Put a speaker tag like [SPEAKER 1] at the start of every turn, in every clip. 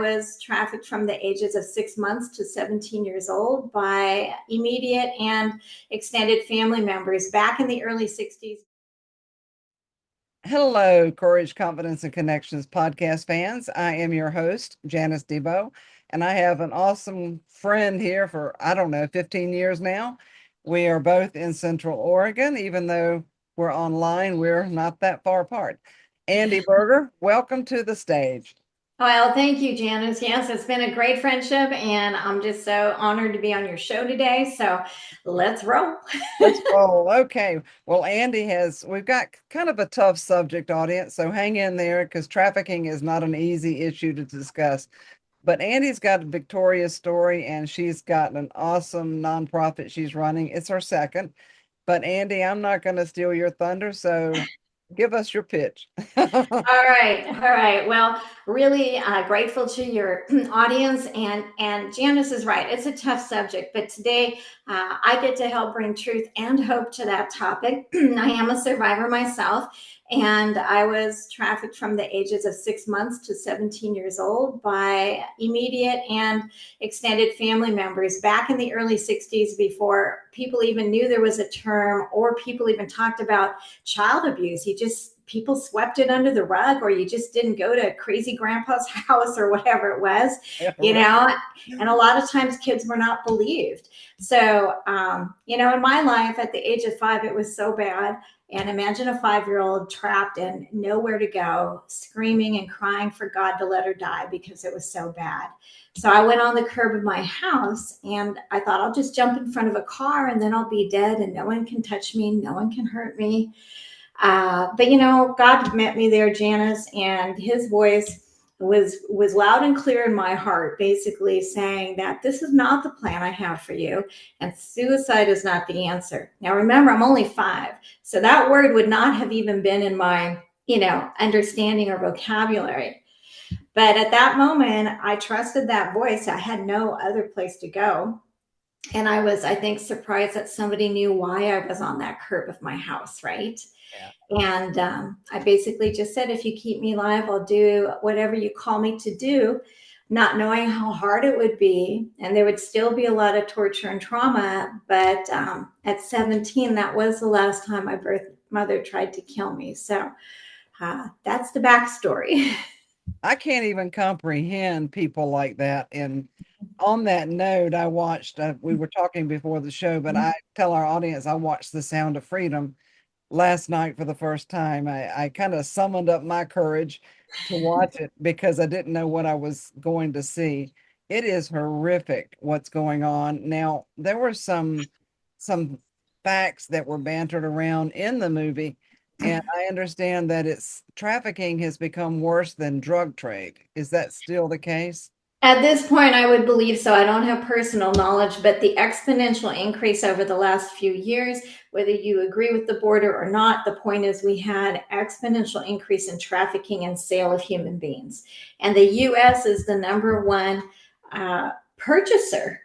[SPEAKER 1] was trafficked from the ages of 6 months to 17 years old by immediate and extended family members back in the early 60s.
[SPEAKER 2] Hello, Courage, Confidence, and Connections podcast fans. I am your host, Janice Debo, and I have an awesome friend here for, 15 years now. We are both in Central Oregon, even though we're online, we're not that far apart. Andi Buerger, welcome to the stage.
[SPEAKER 1] Well, thank you, Janice. Yes, it's been a great friendship, and I'm just so honored to be on your show today. So let's roll.
[SPEAKER 2] Let's roll. Okay. Well, we've got kind of a tough subject, audience, so hang in there because trafficking is not an easy issue to discuss. But Andi's got a victorious story, and she's got an awesome nonprofit she's running. It's her second. But Andi, I'm not going to steal your thunder, so give us your pitch.
[SPEAKER 1] All right, all right. Well, really grateful to your audience, and Janice is right. It's a tough subject, but today I get to help bring truth and hope to that topic. I am a survivor myself, and I was trafficked from the ages of 6 months to 17 years old by immediate and extended family members back in the early 60s, before people even knew there was a term or people even talked about child abuse. People swept it under the rug, or you just didn't go to crazy grandpa's house or whatever it was, and a lot of times kids were not believed. So, in my life at the age of 5, it was so bad. And imagine a 5-year-old trapped and nowhere to go, screaming and crying for God to let her die because it was so bad. So I went on the curb of my house and I thought, I'll just jump in front of a car and then I'll be dead and no one can touch me. No one can hurt me. But God met me there, Janice, and his voice was loud and clear in my heart, basically saying that this is not the plan I have for you, and suicide is not the answer. Now, remember, I'm only 5, so that word would not have even been in my, understanding or vocabulary. But at that moment, I trusted that voice. I had no other place to go. And I was, I think, surprised that somebody knew why I was on that curb of my house, right? And I basically just said, if you keep me alive, I'll do whatever you call me to do, not knowing how hard it would be. And there would still be a lot of torture and trauma. But at 17, that was the last time my birth mother tried to kill me. So that's the backstory.
[SPEAKER 2] I can't even comprehend people like that. And on that note, I watched, we were talking before the show, but I tell our audience I watched The Sound of Freedom last night for the first time. I kind of summoned up my courage to watch it because I didn't know what I was going to see. It is horrific what's going on. Now, there were some facts that were bantered around in the movie, and I understand that it's trafficking has become worse than drug trade. Is that still the case?
[SPEAKER 1] At this point, I would believe so. I don't have personal knowledge, but the exponential increase over the last few years, whether you agree with the border or not, the point is we had exponential increase in trafficking and sale of human beings. And the U.S. is the number one purchaser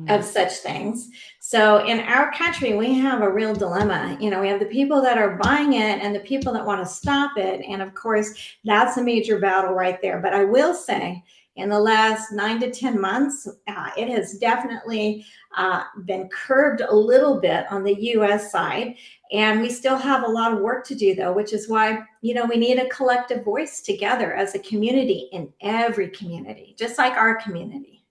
[SPEAKER 1] of such things. So in our country, we have a real dilemma. We have the people that are buying it and the people that want to stop it. And of course, that's a major battle right there. But I will say, in the last 9 to 10 months, it has definitely been curbed a little bit on the U.S. side. And we still have a lot of work to do, though, which is why, we need a collective voice together as a community, in every community, just like our community.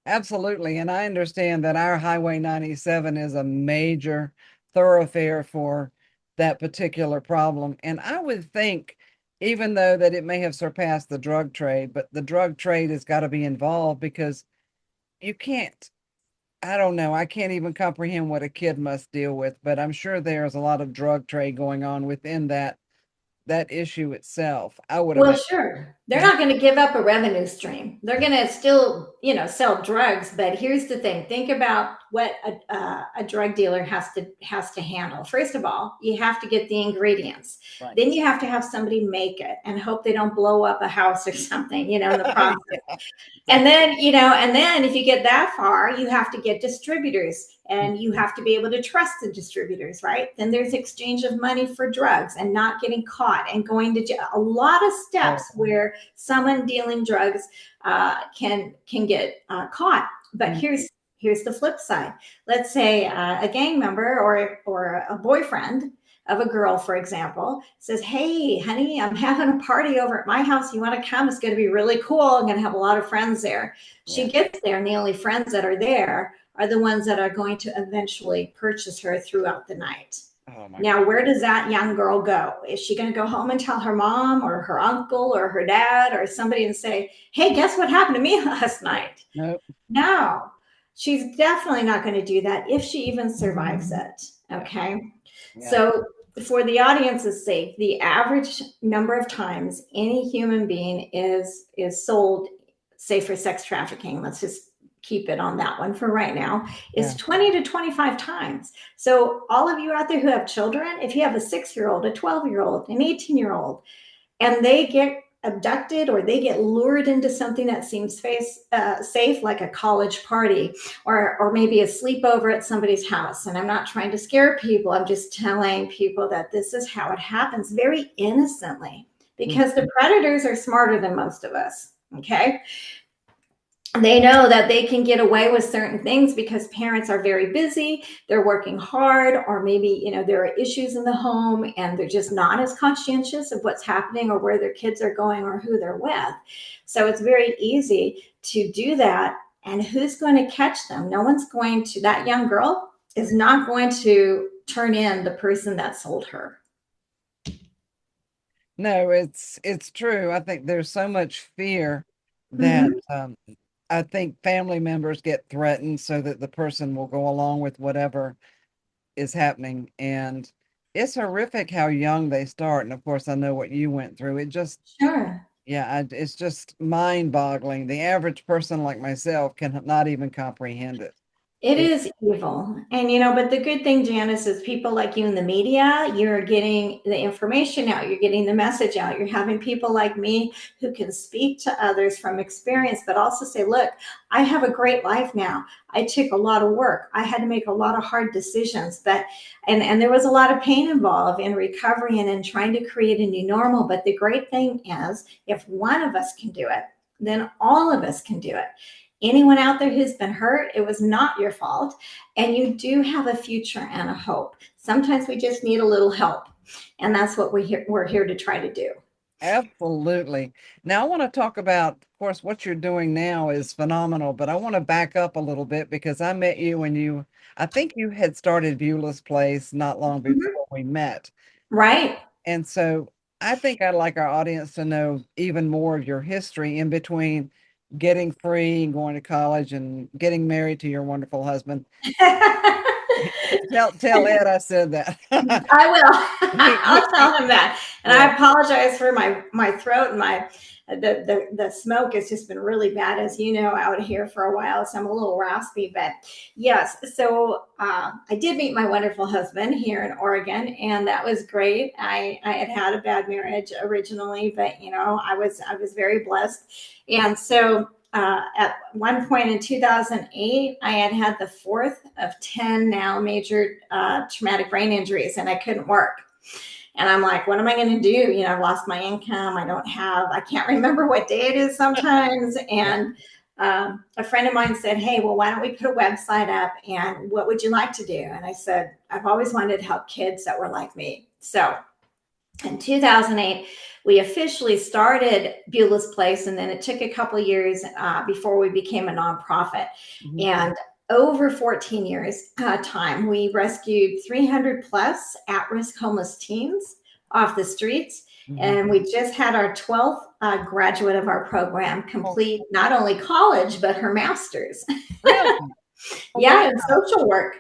[SPEAKER 2] Absolutely. And I understand that our Highway 97 is a major thoroughfare for that particular problem. And I would think, even though that it may have surpassed the drug trade, but the drug trade has got to be involved because you can't, I don't know, I can't even comprehend what a kid must deal with, but I'm sure there's a lot of drug trade going on within that issue itself. I would
[SPEAKER 1] Well,
[SPEAKER 2] imagine.
[SPEAKER 1] sure. They're not going to give up a revenue stream. They're going to still, sell drugs. But here's the thing: think about what a drug dealer has to handle. First of all, you have to get the ingredients.
[SPEAKER 2] Right.
[SPEAKER 1] Then you have to have somebody make it and hope they don't blow up a house or something, in the process.
[SPEAKER 2] Yeah.
[SPEAKER 1] And then, and then if you get that far, you have to get distributors and you have to be able to trust the distributors, right? Then there's exchange of money for drugs and not getting caught and going to jail. A lot of steps where someone dealing drugs can get caught. But here's the flip side. Let's say a gang member or a boyfriend of a girl, for example, says, "Hey, honey, I'm having a party over at my house. You want to come? It's going to be really cool. I'm going to have a lot of friends there." She gets there, and the only friends that are there are the ones that are going to eventually purchase her throughout the night. Now, where does that young girl go? Is she going to go home and tell her mom or her uncle or her dad or somebody and say, "Hey, guess what happened to me last night?"
[SPEAKER 2] Nope.
[SPEAKER 1] No, she's definitely not going to do that if she even survives it. Okay. So for the audience's sake, the average number of times any human being is sold, say for sex trafficking, let's just keep it on that one for right now, is 20 to 25 times. So all of you out there who have children, if you have a 6-year-old, a 12-year-old, an 18-year-old, and they get abducted or they get lured into something that seems safe, like a college party or maybe a sleepover at somebody's house. And I'm not trying to scare people. I'm just telling people that this is how it happens very innocently, because the predators are smarter than most of us. Okay. They know that they can get away with certain things because parents are very busy, they're working hard, or maybe, there are issues in the home and they're just not as conscientious of what's happening or where their kids are going or who they're with. So it's very easy to do that. And who's going to catch them? No one's going to. That young girl is not going to turn in the person that sold her.
[SPEAKER 2] No, it's true. I think there's so much fear that I think family members get threatened so that the person will go along with whatever is happening. And it's horrific how young they start. And of course, I know what you went through. It just, it's just mind boggling. The average person like myself can not even comprehend it.
[SPEAKER 1] It is evil. And, but the good thing, Janice, is people like you in the media, you're getting the information out, you're getting the message out, you're having people like me who can speak to others from experience, but also say, look, I have a great life now. I took a lot of work. I had to make a lot of hard decisions, and there was a lot of pain involved in recovery and in trying to create a new normal. But the great thing is, if one of us can do it, then all of us can do it. Anyone out there who's been hurt, it was not your fault. And you do have a future and a hope. Sometimes we just need a little help. And that's what we're here to try to do.
[SPEAKER 2] Absolutely. Now, I want to talk about, of course, what you're doing now is phenomenal, but I want to back up a little bit because I met you when I think you had started Beulah's Place not long before we met.
[SPEAKER 1] Right.
[SPEAKER 2] And so I think I'd like our audience to know even more of your history in between getting free and going to college and getting married to your wonderful husband. Tell Ed I said that.
[SPEAKER 1] I will. I'll tell him that. And I apologize for my throat and the smoke has just been really bad, as you know, out here for a while. So I'm a little raspy, but yes. So I did meet my wonderful husband here in Oregon, and that was great. I had a bad marriage originally, but I was very blessed. And so at one point in 2008, I had the 4th of 10 now major traumatic brain injuries, and I couldn't work. And I'm like, what am I going to do? I've lost my income. I can't remember what day it is sometimes. And a friend of mine said, hey, well, why don't we put a website up, and what would you like to do? And I said, I've always wanted to help kids that were like me. So in 2008, we officially started Beulah's Place, and then it took a couple of years before we became a nonprofit. And over 14 years time, we rescued 300 plus at-risk homeless teens off the streets. And we just had our 12th graduate of our program complete not only college, but her master's.
[SPEAKER 2] Really?
[SPEAKER 1] In social work.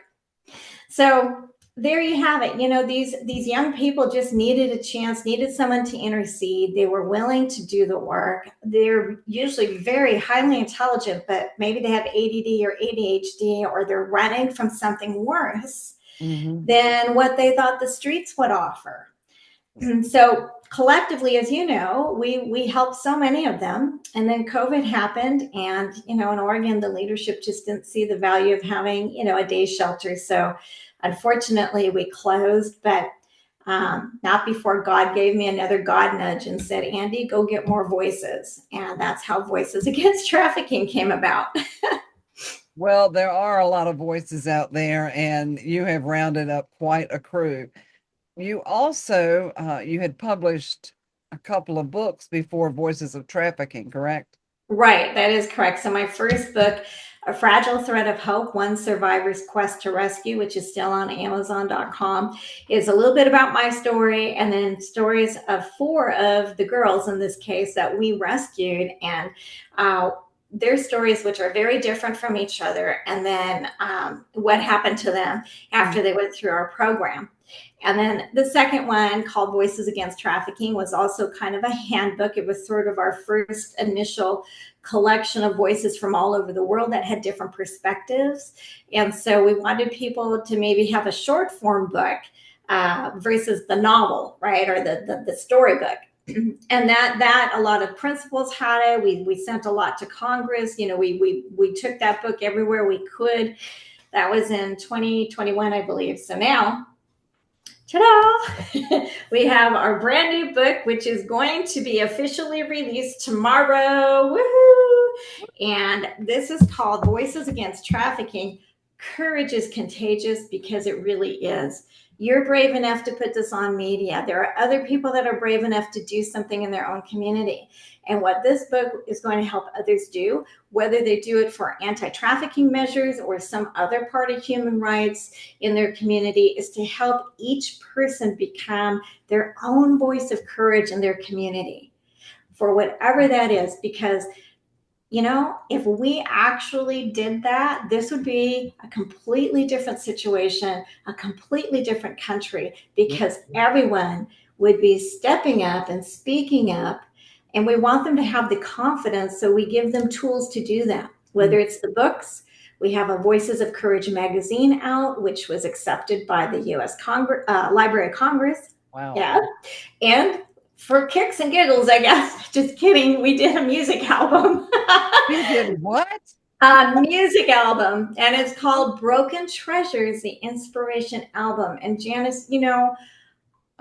[SPEAKER 1] So there you have it. These young people just needed a chance, needed someone to intercede. They were willing to do the work. They're usually very highly intelligent, but maybe they have ADD or ADHD, or they're running from something worse than what they thought the streets would offer. So collectively, as you know, we helped so many of them, and then COVID happened, and in Oregon, the leadership just didn't see the value of having a day shelter. So unfortunately, we closed, but not before God gave me another God nudge and said, Andi, go get more voices. And that's how Voices Against Trafficking came about.
[SPEAKER 2] Well, there are a lot of voices out there, and you have rounded up quite a crew. You also you had published a couple of books before Voices of Trafficking, correct?
[SPEAKER 1] Right, that is correct. So my first book, A Fragile Thread of Hope, One Survivor's Quest to Rescue, which is still on Amazon.com, is a little bit about my story, and then stories of four of the girls in this case that we rescued, and their stories, which are very different from each other, and then what happened to them after they went through our program. And then the second one, called Voices Against Trafficking, was also kind of a handbook. It was sort of our first initial collection of voices from all over the world that had different perspectives. And so we wanted people to maybe have a short form book versus the novel, right? Or the storybook. And that a lot of principals had it. We sent a lot to Congress. We took that book everywhere we could. That was in 2021, I believe. So now, ta-da! We have our brand new book, which is going to be officially released tomorrow. Woohoo! And this is called Voices Against Trafficking. Courage is contagious, because it really is. You're brave enough to put this on media. There are other people that are brave enough to do something in their own community. And what this book is going to help others do, whether they do it for anti-trafficking measures or some other part of human rights in their community, is to help each person become their own voice of courage in their community, for whatever that is. Because if we actually did that, this would be a completely different situation, a completely different country, because everyone would be stepping up and speaking up. And we want them to have the confidence, so we give them tools to do that, whether it's the books. We have a Voices of Courage magazine out, which was accepted by the U.S. Library of Congress.
[SPEAKER 2] Wow.
[SPEAKER 1] Yeah. And for kicks and giggles, I guess, just kidding, we did a music album.
[SPEAKER 2] You did what?
[SPEAKER 1] A music album, and it's called Broken Treasures, the Inspiration Album. And Janice,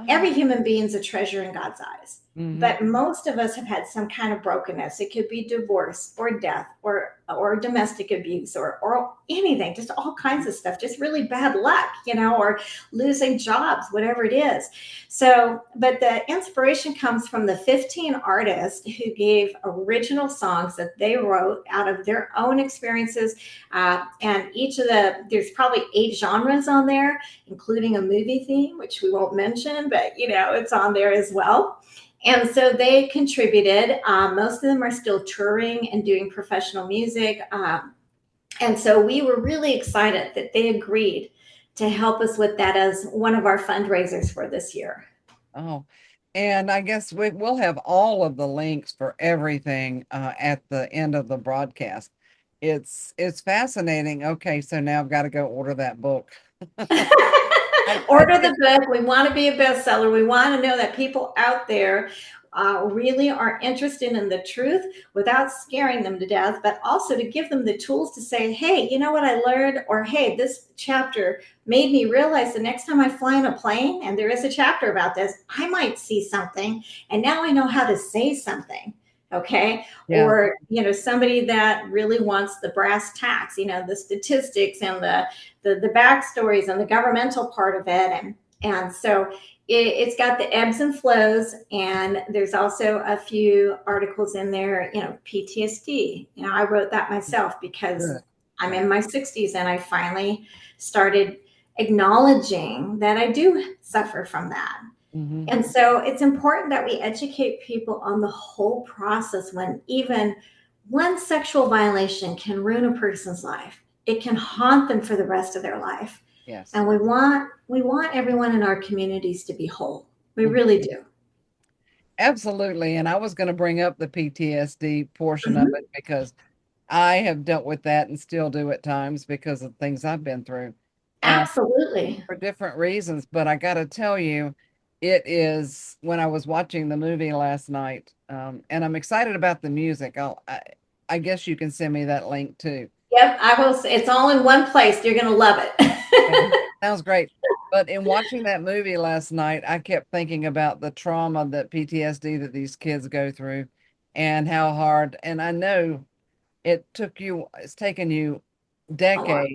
[SPEAKER 1] every human being's a treasure in God's eyes. But most of us have had some kind of brokenness. It could be divorce or death or domestic abuse or anything, just all kinds of stuff, just really bad luck, or losing jobs, whatever it is. So, but the inspiration comes from the 15 artists who gave original songs that they wrote out of their own experiences. And there's probably 8 genres on there, including a movie theme, which we won't mention, but it's on there as well. And so they contributed. Most of them are still touring and doing professional music. And so we were really excited that they agreed to help us with that as one of our fundraisers for this year.
[SPEAKER 2] Oh, and I guess we'll have all of the links for everything at the end of the broadcast. It's fascinating. Okay, so now I've got to go order that book.
[SPEAKER 1] Order the book. We want to be a bestseller. We want to know that people out there really are interested in the truth without scaring them to death, but also to give them the tools to say, hey, you know what I learned? Or, hey, this chapter made me realize the next time I fly in a plane, and there is a chapter about this, I might see something, and now I know how to say something. Okay.
[SPEAKER 2] Yeah.
[SPEAKER 1] Or, somebody that really wants the brass tacks, the statistics and the backstories and the governmental part of it. And so it's got the ebbs and flows. And there's also a few articles in there, PTSD. I wrote that myself because I'm in my 60s, and I finally started acknowledging that I do suffer from that. And so it's important that we educate people on the whole process. When even one sexual violation can ruin a person's life, it can haunt them for the rest of their life.
[SPEAKER 2] Yes.
[SPEAKER 1] And we want everyone in our communities to be whole. We really do.
[SPEAKER 2] Absolutely. And I was going to bring up the PTSD portion of it, because I have dealt with that and still do at times because of things I've been through.
[SPEAKER 1] Absolutely.
[SPEAKER 2] For different reasons. But I got to tell you, It is when I was watching the movie last night, and I'm excited about the music. I guess you can send me that link too.
[SPEAKER 1] Yep, I will. It's all in one place. You're going to love
[SPEAKER 2] Yeah,
[SPEAKER 1] it.
[SPEAKER 2] sounds great. But in watching that movie last night, I kept thinking about the trauma that PTSD that these kids go through and how hard, and I know it's taken you
[SPEAKER 1] A lot.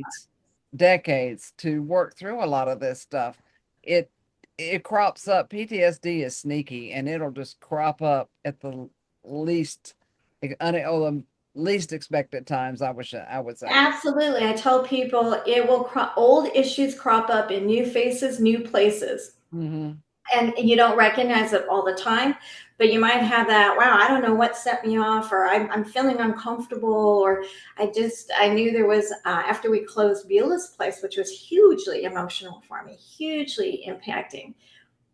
[SPEAKER 2] decades to work through a lot of this stuff. It it crops up. PTSD is sneaky and it'll just crop up at the least or the least expected times, I would say.
[SPEAKER 1] Absolutely. I tell people it will old issues crop up in new faces, new places.
[SPEAKER 2] Hmm.
[SPEAKER 1] And you don't recognize it all the time, but you might have that, wow, I don't know what set me off, or I'm feeling uncomfortable, or I knew there was, after we closed Beulah's place, which was hugely emotional for me, hugely impacting,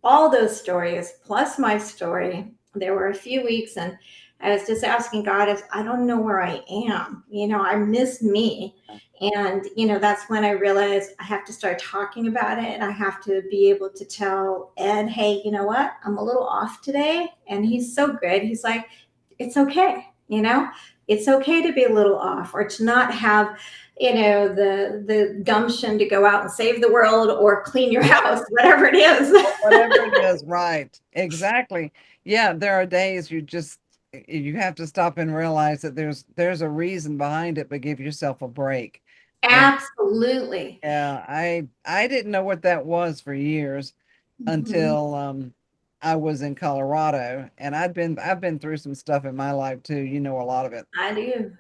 [SPEAKER 1] all those stories plus my story. There were a few weeks, and I was just asking God, if I don't know where I am, I miss me. And, that's when I realized I have to start talking about it. And I have to be able to tell Ed, hey, you know what? I'm a little off today. And he's so good. He's like, it's okay. It's okay to be a little off, or to not have the gumption to go out and save the world or clean your house, whatever it is.
[SPEAKER 2] Whatever it is, right. Exactly. Yeah, there are days you have to stop and realize that there's a reason behind it, but give yourself a break. And
[SPEAKER 1] Absolutely.
[SPEAKER 2] yeah, I didn't know what that was for years
[SPEAKER 1] Mhm.
[SPEAKER 2] until I was in Colorado, and I've been through some stuff in my life too. You know, a lot of it.
[SPEAKER 1] I do.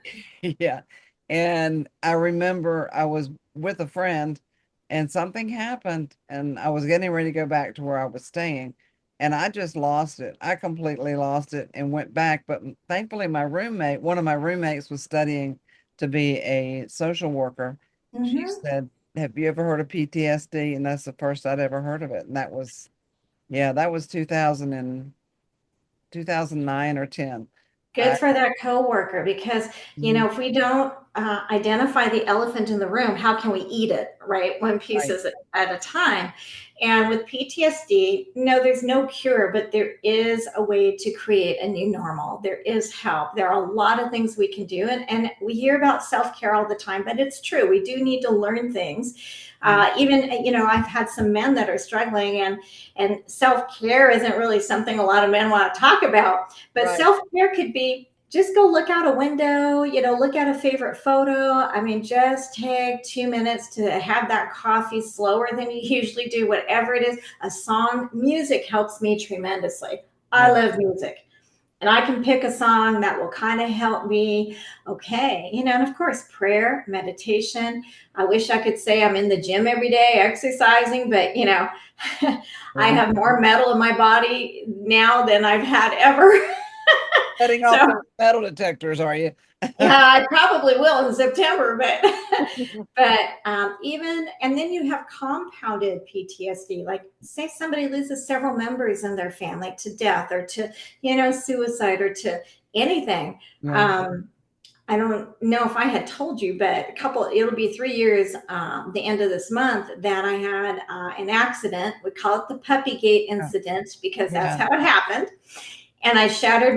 [SPEAKER 2] Yeah. And I remember I was with a friend and something happened and I was getting ready to go back to where I was staying and I just lost it. I completely lost it and went back. But thankfully, one of my roommates was studying to be a social worker. She
[SPEAKER 1] Hmm.
[SPEAKER 2] said, have you ever heard of PTSD? And that's the first I'd ever heard of it. And yeah, that was 2009 or 10.
[SPEAKER 1] Good
[SPEAKER 2] I,
[SPEAKER 1] for that coworker, because
[SPEAKER 2] Mhm.
[SPEAKER 1] if we don't identify the elephant in the room, how can we eat it, right? One piece
[SPEAKER 2] Right.
[SPEAKER 1] is at a time. And with PTSD, no, there's no cure, but there is a way to create a new normal. There is help. There are a lot of things we can do, and we hear about self-care all the time, but it's true. We do need to learn things.
[SPEAKER 2] Mhm.
[SPEAKER 1] Even I've had some men that are struggling, and self-care isn't really something a lot of men want to talk about, but
[SPEAKER 2] Right.
[SPEAKER 1] self-care could be just go look out a window, look at a favorite photo. I mean, just take 2 minutes to have that coffee slower than you usually do, whatever it is. A song, music helps me tremendously. I
[SPEAKER 2] Yeah.
[SPEAKER 1] love music. And I can pick a song that will kind of help me. Okay. And of course, prayer, meditation. I wish I could say I'm in the gym every day exercising, but I
[SPEAKER 2] Yeah.
[SPEAKER 1] have more metal in my body now than I've had ever.
[SPEAKER 2] Setting off
[SPEAKER 1] So
[SPEAKER 2] those metal detectors, are you?
[SPEAKER 1] yeah, I probably will in September, but even, and then you have compounded PTSD. Like, say somebody loses several members in their family to death, or to suicide, or to anything.
[SPEAKER 2] Yeah.
[SPEAKER 1] Um, I don't know if I had told you, but it'll be 3 years, the end of this month, that I had an accident. We call it the puppy gate
[SPEAKER 2] Yeah.
[SPEAKER 1] incident, because that's
[SPEAKER 2] Yeah.
[SPEAKER 1] how it happened. And I shattered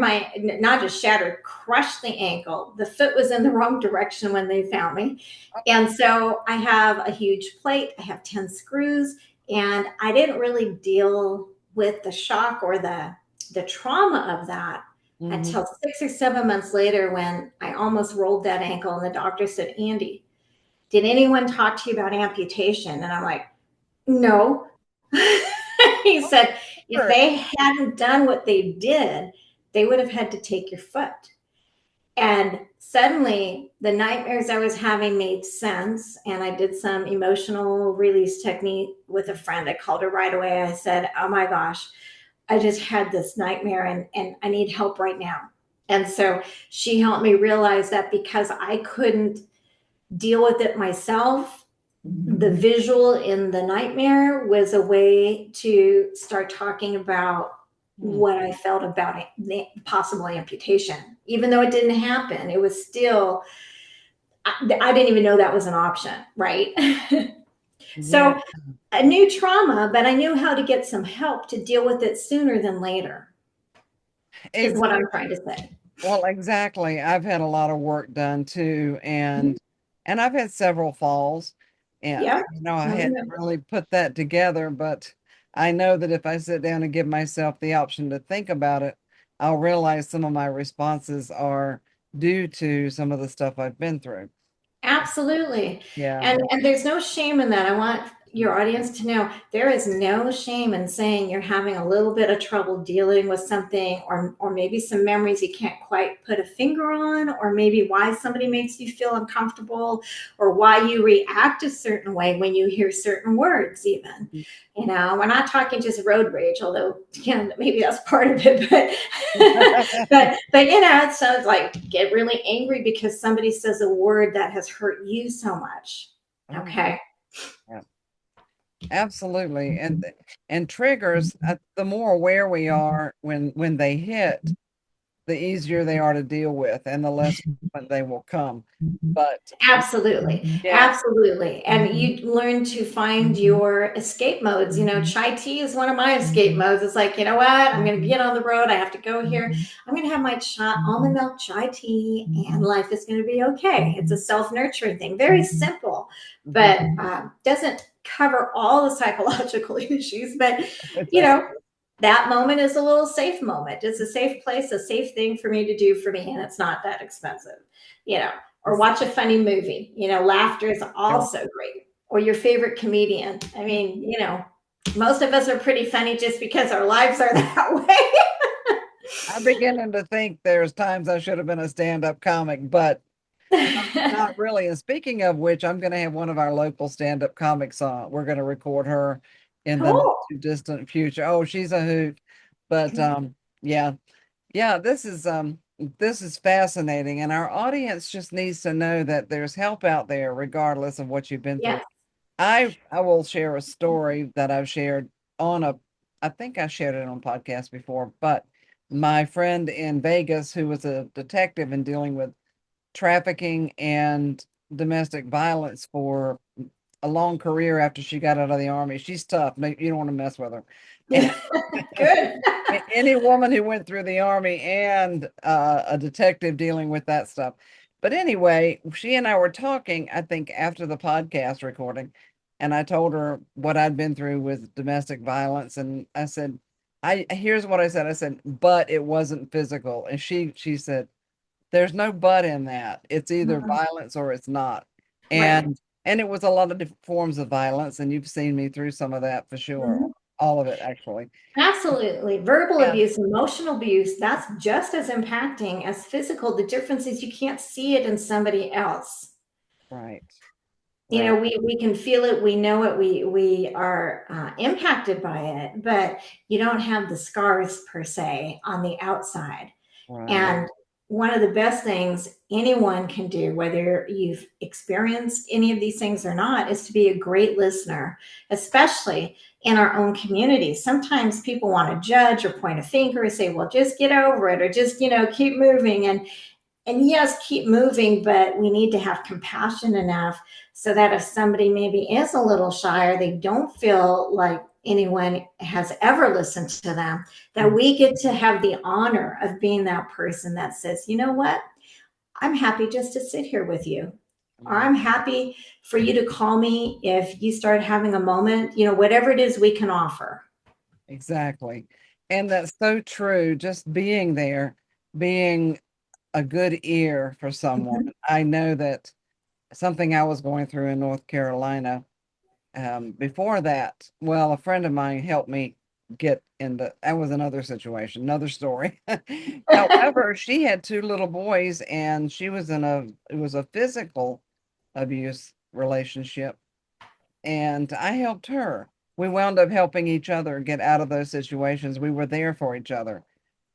[SPEAKER 1] not just shattered, crushed the ankle. The foot was in the wrong direction when they found me. And so I have a huge plate, I have 10 screws, and I didn't really deal with the shock or the trauma of that
[SPEAKER 2] Hmm.
[SPEAKER 1] until 6 or 7 months later, when I almost rolled that ankle. And the doctor said, Andi, did anyone talk to you about amputation? And I'm like, no. He said, if
[SPEAKER 2] Sure.
[SPEAKER 1] they hadn't done what they did, they would have had to take your foot. And suddenly the nightmares I was having made sense. And I did some emotional release technique with a friend. I called her right away. I said, oh my gosh, I just had this nightmare, and I need help right now. And so she helped me realize that, because I couldn't deal with it myself, the visual in the nightmare was a way to start talking about
[SPEAKER 2] Hmm.
[SPEAKER 1] what I felt about it, possible amputation. Even though it didn't happen, it was still, I didn't even know that was an option, right?
[SPEAKER 2] Yeah,
[SPEAKER 1] So a new trauma, but I knew how to get some help to deal with it sooner than later, is what I'm trying to say.
[SPEAKER 2] well, exactly. I've had a lot of work done too, and I've had several falls, and
[SPEAKER 1] Yeah.
[SPEAKER 2] I hadn't really put that together, but I know that if I sit down and give myself the option to think about it, I'll realize some of my responses are due to some of the stuff I've been through.
[SPEAKER 1] Absolutely.
[SPEAKER 2] Yeah.
[SPEAKER 1] And there's no shame in that. I want your audience to know there is no shame in saying you're having a little bit of trouble dealing with something, or maybe some memories you can't quite put a finger on, or maybe why somebody makes you feel uncomfortable, or why you react a certain way when you hear certain words even. We're not talking just road rage, although maybe that's part of it, but it sounds like get really angry because somebody says a word that has hurt you so much.
[SPEAKER 2] Oh,
[SPEAKER 1] Okay.
[SPEAKER 2] yeah. Absolutely. And triggers, the more aware we are when they hit, the easier they are to deal with and the less frequent they will come. But
[SPEAKER 1] Absolutely.
[SPEAKER 2] yeah,
[SPEAKER 1] Absolutely. And you learn to find your escape modes. Chai tea is one of my escape modes. It's like, you know what? I'm going to get on the road. I have to go here. I'm going to have my almond milk chai tea and life is going to be okay. It's a self nurturing thing. Very simple,
[SPEAKER 2] mhm,
[SPEAKER 1] but doesn't cover all the psychological issues. But,
[SPEAKER 2] it
[SPEAKER 1] you
[SPEAKER 2] does.
[SPEAKER 1] know, that moment is a little safe moment. It's a safe place, a safe thing for me to do for me. And it's not that expensive, you know or watch a funny movie. Laughter is also great. Or your favorite comedian. I mean, most of us are pretty funny just because our lives are that
[SPEAKER 2] I'm beginning to think there's times I should have been a stand-up comic, but
[SPEAKER 1] way.
[SPEAKER 2] not really. And speaking of which, I'm going to have one of our local stand-up comics on. We're going to record her in the not
[SPEAKER 1] Cool.
[SPEAKER 2] too distant future. Oh, she's a hoot. But yeah, yeah, this is fascinating, and our audience just needs to know that there's help out there regardless of what you've been through.
[SPEAKER 1] Yes.
[SPEAKER 2] I will share a story that I've shared on a I think I shared it on podcast before, but my friend in Vegas who was a detective and dealing with trafficking and domestic violence for a long career after she got out of the army. She's tough. You don't want to mess with her. And
[SPEAKER 1] Good.
[SPEAKER 2] any woman who went through the army and a detective dealing with that stuff. But anyway, she and I were talking, I think, after the podcast recording, and I told her what I'd been through with domestic violence, and I said, "I here's what I said. I said, but it wasn't physical." And she said, "There's no but in that. It's either
[SPEAKER 1] Mhm.
[SPEAKER 2] violence or it's not."
[SPEAKER 1] Right.
[SPEAKER 2] And it was a lot of different forms of violence, and you've seen me through some of that for sure.
[SPEAKER 1] Mhm.
[SPEAKER 2] All of it, actually.
[SPEAKER 1] Absolutely. Verbal
[SPEAKER 2] Yeah.
[SPEAKER 1] abuse, emotional abuse, that's just as impacting as physical. The difference is you can't see it in somebody else.
[SPEAKER 2] Right. Right.
[SPEAKER 1] We can feel it, we know it, we are impacted by it, but you don't have the scars per se on the outside.
[SPEAKER 2] Right.
[SPEAKER 1] And one of the best things anyone can do, whether you've experienced any of these things or not, is to be a great listener, especially in our own communities. Sometimes people want to judge or point a finger and say, well, just get over it, or just, keep moving. And yes, keep moving, but we need to have compassion enough so that if somebody maybe is a little shy or they don't feel like anyone has ever listened to them, that
[SPEAKER 2] Mhm.
[SPEAKER 1] we get to have the honor of being that person that says, you know what, I'm happy just to sit here with you. Or
[SPEAKER 2] Right.
[SPEAKER 1] I'm happy for you to call me if you start having a moment, whatever it is we can offer.
[SPEAKER 2] Exactly. And that's so true. Just being there, being a good ear for someone.
[SPEAKER 1] Mhm.
[SPEAKER 2] I know that something I was going through in North Carolina, before that, well, a friend of mine helped me get into that was another situation, another story. However, she had two little boys and she was it was a physical abuse relationship, and I helped her. We wound up helping each other get out of those situations. We were there for each other.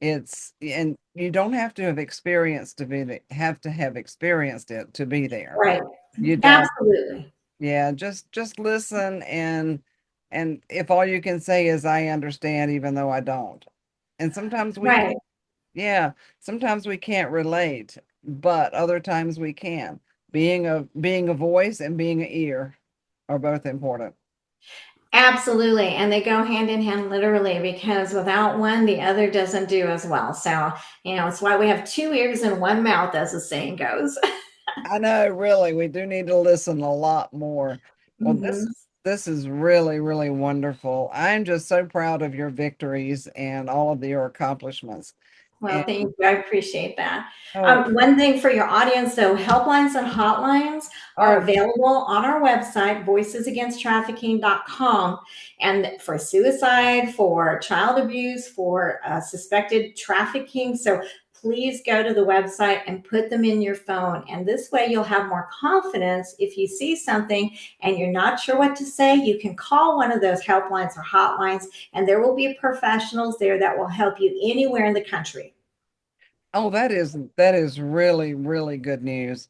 [SPEAKER 2] And you don't have to have experienced to have to have experienced it to be there.
[SPEAKER 1] Right.
[SPEAKER 2] You don't.
[SPEAKER 1] Absolutely.
[SPEAKER 2] Yeah, just listen, and if all you can say is I understand even though I don't. And sometimes we
[SPEAKER 1] Right.
[SPEAKER 2] can't, yeah, sometimes we can't relate, but other times we can. Being a voice and being an ear. are both important.
[SPEAKER 1] Absolutely. And they go hand in hand literally because without one, the other doesn't do as well. So, it's why we have two ears and one mouth, as the saying goes.
[SPEAKER 2] I know, really, we do need to listen a lot more. Well, this
[SPEAKER 1] Mhm.
[SPEAKER 2] is this is really, really wonderful. I'm just so proud of your victories and all of your accomplishments.
[SPEAKER 1] Well,
[SPEAKER 2] And
[SPEAKER 1] thank you. I appreciate that.
[SPEAKER 2] oh,
[SPEAKER 1] One thing for your audience, though, helplines and hotlines are
[SPEAKER 2] oh,
[SPEAKER 1] available on our website, voicesagainsttrafficking.com. And for suicide, for child abuse, for suspected trafficking. So please go to the website and put them in your phone. And this way you'll have more confidence. If you see something and you're not sure what to say, you can call one of those helplines or hotlines, and there will be professionals there that will help you anywhere in the country.
[SPEAKER 2] oh, that is really, really good news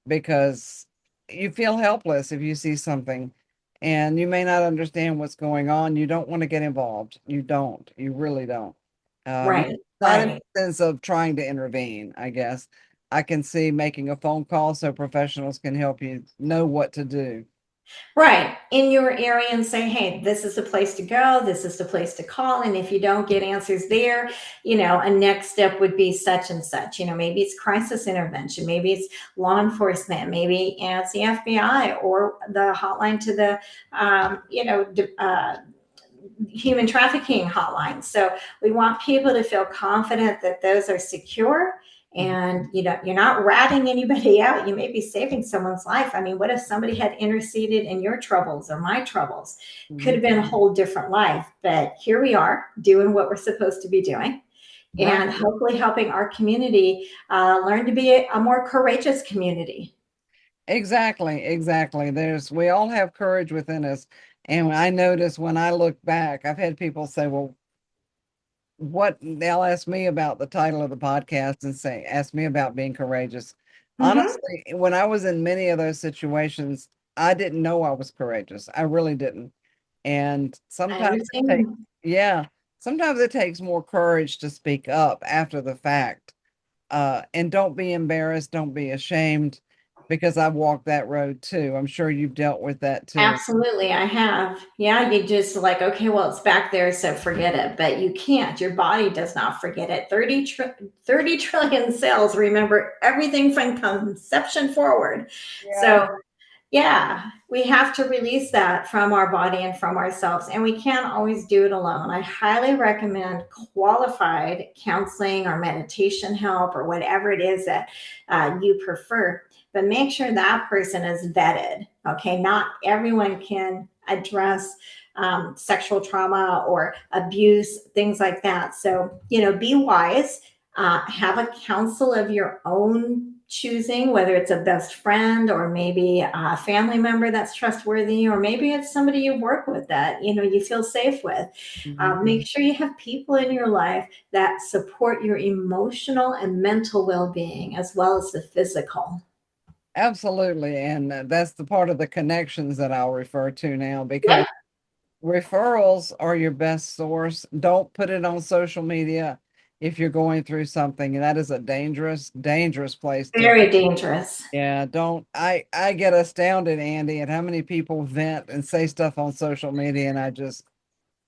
[SPEAKER 2] because you feel helpless if you see something and you may not understand what's going on. You don't want to get involved. You don't. You really don't. Um,
[SPEAKER 1] Right,
[SPEAKER 2] Not in
[SPEAKER 1] right.
[SPEAKER 2] the sense of trying to intervene, I guess. I can see making a phone call so professionals can help you know what to do.
[SPEAKER 1] Right. In your area and say, hey, this is the place to go. This is the place to call. And if you don't get answers there, a next step would be such and such. Maybe it's crisis intervention. Maybe it's law enforcement. Maybe it's the FBI or the hotline to the, human trafficking hotlines. So we want people to feel confident that those are secure, and you're not ratting anybody out. You may be saving someone's life. I mean, what if somebody had interceded in your troubles or my troubles? Could have
[SPEAKER 2] Mhm.
[SPEAKER 1] been a whole different life. But here we are doing what we're supposed to be doing,
[SPEAKER 2] Right.
[SPEAKER 1] and hopefully helping our community learn to be a more courageous community.
[SPEAKER 2] Exactly, exactly. We all have courage within us. And I notice when I look back, I've had people say, well, they'll ask me about the title of the podcast and ask me about being courageous.
[SPEAKER 1] Mm-hmm.
[SPEAKER 2] Honestly, when I was in many of those situations, I didn't know I was courageous. I really didn't. And
[SPEAKER 1] I
[SPEAKER 2] sometimes
[SPEAKER 1] understand.
[SPEAKER 2] yeah, sometimes it takes more courage to speak up after the fact. And don't be embarrassed, don't be ashamed, because I've walked that road too. I'm sure you've dealt with that too.
[SPEAKER 1] Absolutely, I have. Yeah, you just like, okay, well, it's back there, so forget it. But you can't. Your body does not forget it. 30 trillion cells remember everything from conception forward.
[SPEAKER 2] Yeah.
[SPEAKER 1] So, yeah, we have to release that from our body and from ourselves, and we can't always do it alone. I highly recommend qualified counseling or meditation help or whatever it is that you prefer, but make sure that person is vetted. Okay, not everyone can address sexual trauma or abuse, things like that. So, be wise. Have a counsel of your own choosing, whether it's a best friend or maybe a family member that's trustworthy, or maybe it's somebody you work with that you feel safe with.
[SPEAKER 2] Mhm.
[SPEAKER 1] Make sure you have people in your life that support your emotional and mental well-being as well as the physical.
[SPEAKER 2] Absolutely. And that's the part of the connections that I'll refer to now because
[SPEAKER 1] Yep.
[SPEAKER 2] referrals are your best source. Don't put it on social media if you're going through something. And that is a dangerous, dangerous place to.
[SPEAKER 1] Very dangerous.
[SPEAKER 2] Yeah, don't. I get astounded, Andy, at how many people vent and say stuff on social media, and I just,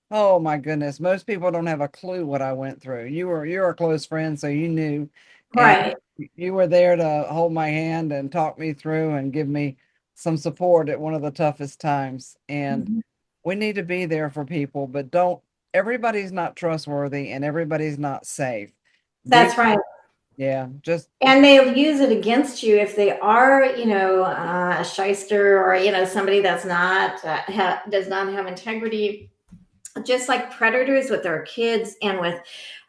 [SPEAKER 2] oh my goodness, most people don't have a clue what I went through. You're a close friend, so you knew, and
[SPEAKER 1] Right.
[SPEAKER 2] you were there to hold my hand and talk me through and give me some support at one of the toughest times. And
[SPEAKER 1] Mhm.
[SPEAKER 2] we need to be there for people, but don't. Everybody's not trustworthy, and everybody's not safe. Be
[SPEAKER 1] That's right.
[SPEAKER 2] Yeah, just
[SPEAKER 1] And they'll use it against you if they are, a shyster, or somebody that's not does not have integrity. Just like predators with their kids and with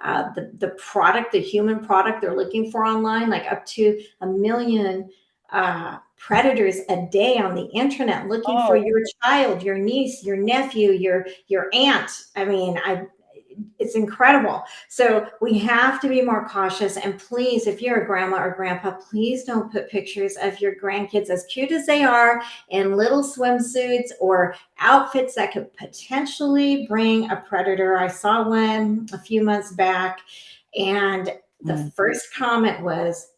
[SPEAKER 1] the product, the human product they're looking for online, like up to 1 million predators a day on the internet looking for
[SPEAKER 2] oh,
[SPEAKER 1] your child, your niece, your nephew, your aunt. I mean, it's incredible. So we have to be more cautious. And please, if you're a grandma or grandpa, please don't put pictures of your grandkids, as cute as they are, in little swimsuits or outfits that could potentially bring a predator. I saw one a few months back, and the
[SPEAKER 2] mm,
[SPEAKER 1] first comment was,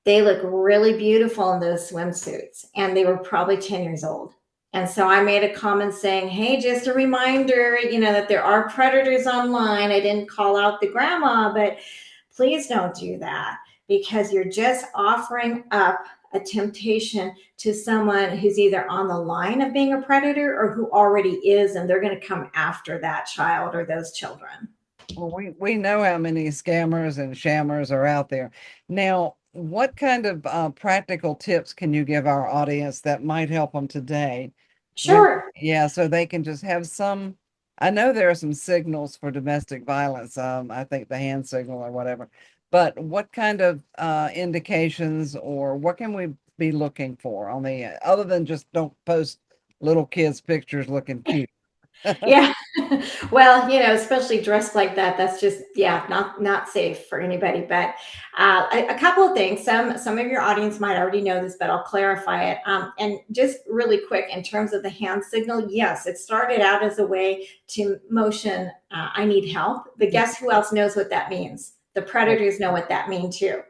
[SPEAKER 1] they look really beautiful in those swimsuits. And they were probably 10 years old. And so I made a comment saying, hey, just a reminder, that there are predators online. I didn't call out the grandma, but please don't do that, because you're just offering up a temptation to someone who's either on the line of being a predator or who already is, and they're going to come after that child or those children.
[SPEAKER 2] Well, we know how many scammers and shammers are out there. Now, what kind of practical tips can you give our audience that might help them today? When,
[SPEAKER 1] Sure.
[SPEAKER 2] yeah, so they can just have some. I know there are some signals for domestic violence. I think the hand signal or whatever. But what kind of indications, or what can we be looking for on the other than just don't post little kids' pictures looking cute?
[SPEAKER 1] Yeah. Well, especially dressed like that, that's just, yeah, not safe for anybody. But a couple of things. Some of your audience might already know this, but I'll clarify it. And just really quick, in terms of the hand signal, yes, it started out as a way to motion, I need help. But guess who else knows what that means? The predators know what that means too.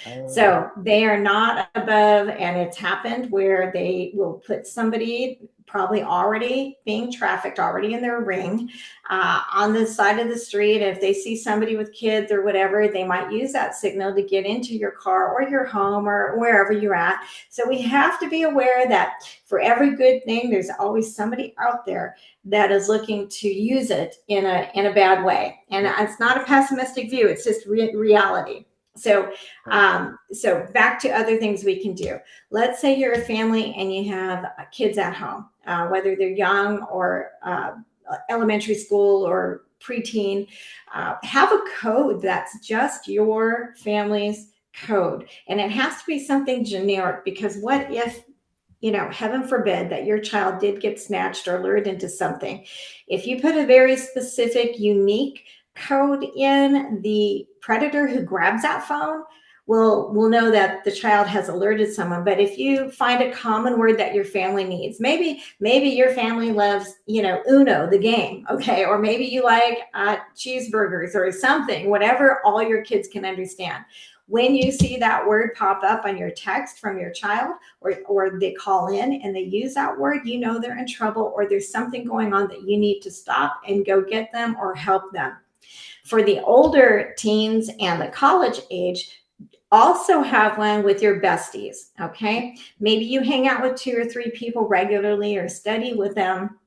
[SPEAKER 2] Oh,
[SPEAKER 1] So they are not above, and it's happened where they will put somebody probably already being trafficked, already in their ring, on the side of the street. If they see somebody with kids or whatever, they might use that signal to get into your car or your home or wherever you're at. So we have to be aware that for every good thing, there's always somebody out there that is looking to use it in a bad way. And
[SPEAKER 2] yeah.
[SPEAKER 1] it's not a pessimistic view; it's just reality. So, so back to other things we can do. Let's say you're a family and you have kids at home, whether they're young or elementary school or preteen. Have a code that's just your family's code, and it has to be something generic. Because what if, heaven forbid, that your child did get snatched or lured into something? If you put a very specific, unique code in, the predator who grabs that phone will know that the child has alerted someone. But if you find a common word that your family needs, maybe your family loves, Uno, the game, okay, or maybe you like cheeseburgers or something, whatever all your kids can understand. When you see that word pop up on your text from your child, or they call in and they use that word, they're in trouble, or there's something going on that you need to stop and go get them or help them. For the older teens and the college age, also have one with your besties. Okay. Maybe you hang out with 2 or 3 people regularly or study with them,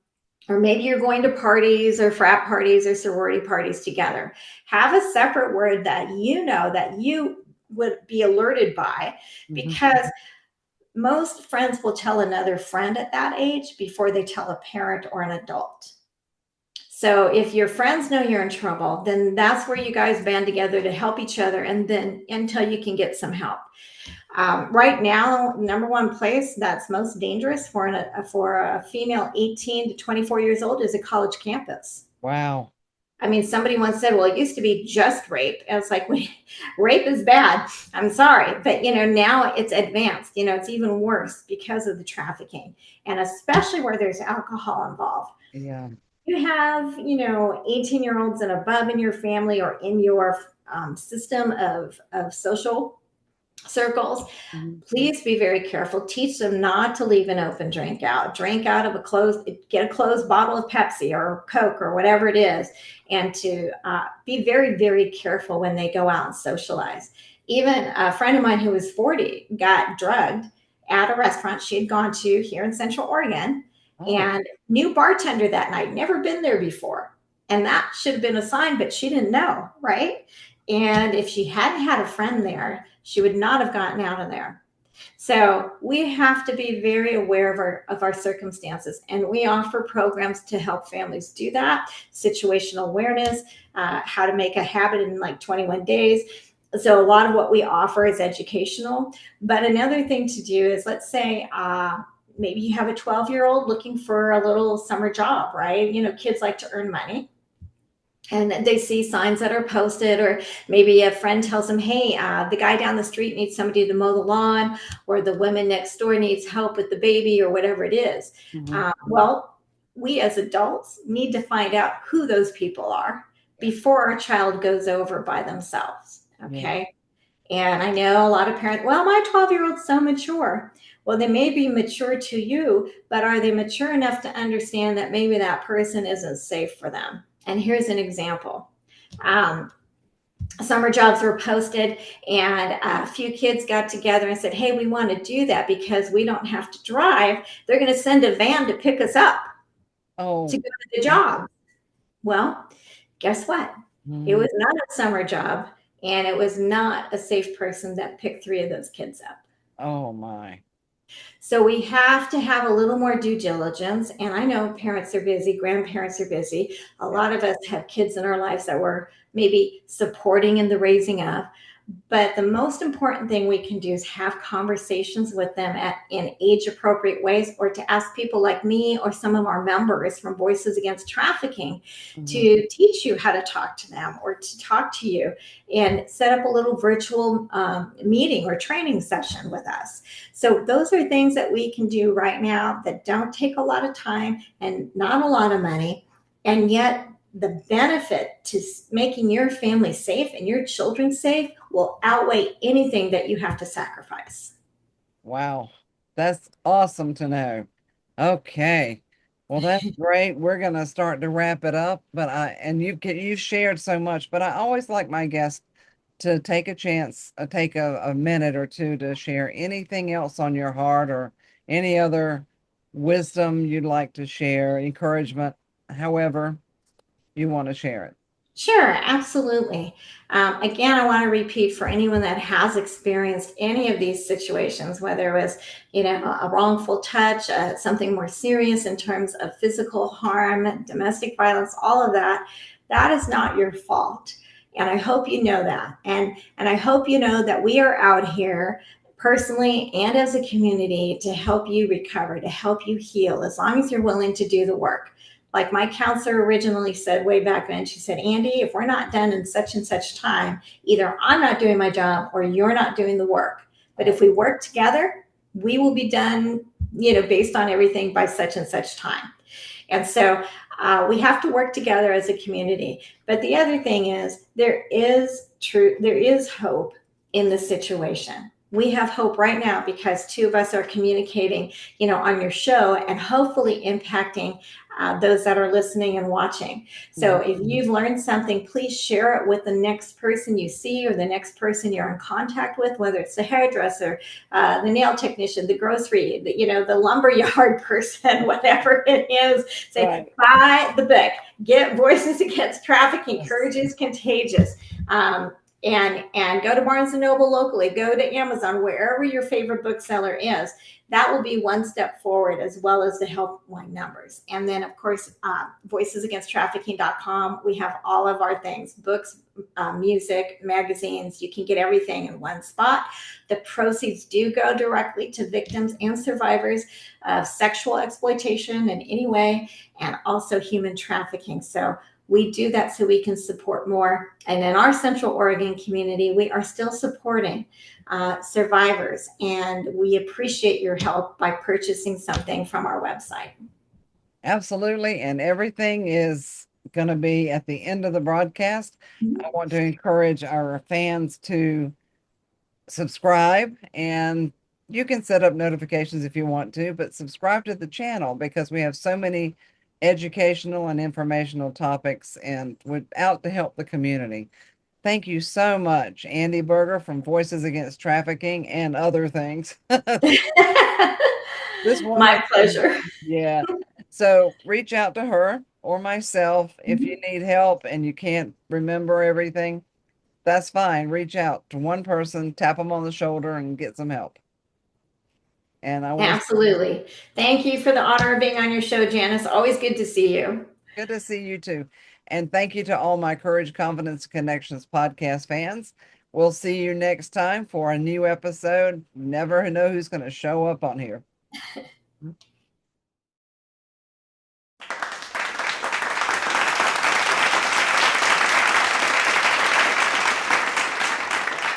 [SPEAKER 1] or maybe you're going to parties or frat parties or sorority parties together. Have a separate word that that you would be alerted by,
[SPEAKER 2] Mhm.
[SPEAKER 1] because most friends will tell another friend at that age before they tell a parent or an adult. So if your friends know you're in trouble, then that's where you guys band together to help each other, and then until you can get some help. Right now, number one place that's most dangerous for a female 18 to 24 years old is a college campus.
[SPEAKER 2] Wow.
[SPEAKER 1] I mean, somebody once said, well, it used to be just rape. And it's like, wait, rape is bad. I'm sorry. But, now it's advanced. It's even worse because of the trafficking, and especially where there's alcohol involved.
[SPEAKER 2] Yeah.
[SPEAKER 1] You have, 18-year-olds and above in your family or in your system of social circles.
[SPEAKER 2] Mhm.
[SPEAKER 1] Please be very careful. Teach them not to leave an open drink out. Drink out of get a closed bottle of Pepsi or Coke or whatever it is, and to be very, very careful when they go out and socialize. Even a friend of mine who was 40 got drugged at a restaurant she had gone to here in Central Oregon,
[SPEAKER 2] Oh,
[SPEAKER 1] and new bartender that night, never been there before. And that should have been a sign, but she didn't know, right? And if she hadn't had a friend there, she would not have gotten out of there. So we have to be very aware of our circumstances, and we offer programs to help families do that. Situational awareness, how to make a habit in like 21 days. So a lot of what we offer is educational. But another thing to do is, let's say, maybe you have a 12-year-old looking for a little summer job, right? Kids like to earn money, and they see signs that are posted, or maybe a friend tells them, hey, the guy down the street needs somebody to mow the lawn, or the woman next door needs help with the baby, or whatever it is.
[SPEAKER 2] mhm.
[SPEAKER 1] Well, we as adults need to find out who those people are
[SPEAKER 2] Yeah.
[SPEAKER 1] before our child goes over by themselves.
[SPEAKER 2] Yeah.
[SPEAKER 1] Okay. And I know a lot of parents, well, my 12-year-old's so mature. Well, they may be mature to you, but are they mature enough to understand that maybe that person isn't safe for them? And here's an example. Um, Summer jobs were posted, and a few kids got together and said, hey, we want to do that because we don't have to drive. They're going to send a van to pick us up to
[SPEAKER 2] Oh,
[SPEAKER 1] go to the job. Well, guess what? It
[SPEAKER 2] mm,
[SPEAKER 1] was not a summer job, and it was not a safe person that picked three of those kids up.
[SPEAKER 2] oh my.
[SPEAKER 1] So we have to have a little more due diligence. And I know parents are busy, grandparents are busy. A
[SPEAKER 2] Yeah.
[SPEAKER 1] lot of us have kids in our lives that we're maybe supporting in the raising of. But the most important thing we can do is have conversations with them in age appropriate ways, or to ask people like me or some of our members from Voices Against Trafficking
[SPEAKER 2] Mhm.
[SPEAKER 1] to teach you how to talk to them, or to talk to you and set up a little virtual meeting or training session with us. So those are things that we can do right now that don't take a lot of time and not a lot of money, and yet the benefit to making your family safe and your children safe will outweigh anything that you have to sacrifice.
[SPEAKER 2] Wow. That's awesome to know. Okay. Well, that's great. We're going to start to wrap it up, but you've shared so much, but I always like my guests to take a chance, take a minute or two to share anything else on your heart or any other wisdom you'd like to share, encouragement, however you want to share it.
[SPEAKER 1] Sure, absolutely. Again, I want to repeat for anyone that has experienced any of these situations, whether it was, a wrongful touch, something more serious in terms of physical harm, domestic violence, all of that, that is not your fault. And I hope you know that. And I hope you know that we are out here personally and as a community to help you recover, to help you heal, as long as you're willing to do the work. Like my counselor originally said way back then, she said, Andi, if we're not done in such and such time, either I'm not doing my job or you're not doing the work. But if we work together, we will be done, based on everything by such and such time. And so we have to work together as a community. But the other thing is, there is hope in the situation. We have hope right now because two of us are communicating, on your show, and hopefully impacting those that are listening and watching. So
[SPEAKER 2] Mhm.
[SPEAKER 1] if you've learned something, please share it with the next person you see or the next person you're in contact with, whether it's the hairdresser, the nail technician, the grocery, the lumber yard person, whatever it is. Say,
[SPEAKER 2] Right.
[SPEAKER 1] buy the book, get Voices Against Trafficking,
[SPEAKER 2] Yes.
[SPEAKER 1] Courage is Contagious. And go to Barnes and Noble locally, go to Amazon, wherever your favorite bookseller is. That will be one step forward, as well as the helpline numbers. And then, of course, voicesagainsttrafficking.com. We have all of our things, books, music, magazines. You can get everything in one spot. The proceeds do go directly to victims and survivors of sexual exploitation in any way, and also human trafficking. So we do that so we can support more. And in our Central Oregon community, we are still supporting survivors, and we appreciate your help by purchasing something from our website.
[SPEAKER 2] Absolutely. And everything is going to be at the end of the broadcast. I want to encourage our fans to subscribe, and you can set up notifications if you want to, but subscribe to the channel because we have so many educational and informational topics and we're out to help the community. Thank you so much, Andi Buerger from Voices Against Trafficking and other things. This woman,
[SPEAKER 1] My pleasure.
[SPEAKER 2] yeah. So reach out to her or myself if you need help and you can't remember everything. That's fine. Reach out to one person, tap them on the shoulder, and get some help. And I will.
[SPEAKER 1] Absolutely. Thank you for the honor of being on your show, Janice. Always good to see you.
[SPEAKER 2] Good to see you too. And thank you to all my Courage, Confidence, Connections podcast fans. We'll see you next time for a new episode. Never know who's going to show up on here.